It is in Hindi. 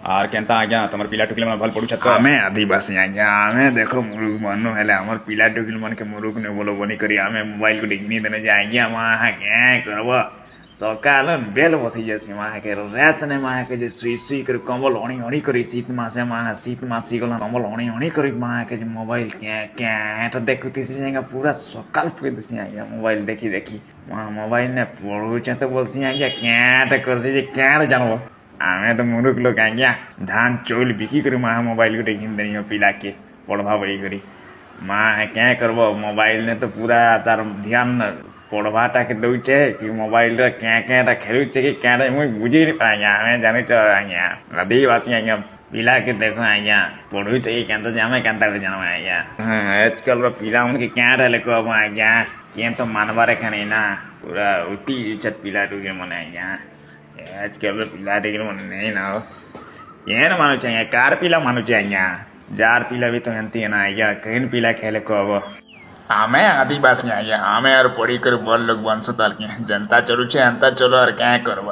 आर केनता आज्ञा तमर पिला टुकले में भल पड़ू छत आमे आदिवासी आज्ञा आमे देखो मुरुग मनु हेले हमर पिला टुकिल मन के मुरुग ने बोलो बनी करी आमे मोबाइल को डिग्नी देने जा आज्ञा वहां के करब सकाल बेल बसी जसी वहां के रात ने वहां के जे सुई सुई कर कमल हणी हणी करी शीत मासे वहां शीत मासी गला कमल हणी हणी करी वहां के मोबाइल के तो देखुती से जाएगा पूरा सकाल पे दसी आज्ञा मोबाइल देखी देखी वहां मोबाइल ने पड़ू छ तो बोलसी आज्ञा क्या कर से क्या जानबो आमे तो मुरुख लोग आज्ञा धान चौल बिकी करी माँ मोबाइल को देखी देनी पिला के पढ़वा बड़ी करी माँ है क्या करब मोबाइल ने तो पूरा तार ध्यान पढ़वाटा के दौचे कि मोबाइल क्या खेलू कि क्या मुझे बुझी नहीं पाएंगे हमें जाने आज्ञा आदिवासी आज्ञा पिला के देखो आज्ञा पढ़ू चाहिए क्या तो जामे क्या जाना आज्ञा आजकल पिला उनके क्या रहे कब आज्ञा क्या तो मानवा खाने ना पूरा उती इज्जत पिला टू के मन आज्ञा आजकल पिला देखिए मन नहीं ना ಏನು ಮಾನು चाहिए कार पिला मानु चाहिए जार पिला भी तो हंती है ना आज्ञा कहीं पिला खेले को अब हमें आदिवासी आज्ञा हमें यार पढ़ी कर बल लोग बंसो ताल के जनता चलू छे अंता चलो और क्या करवा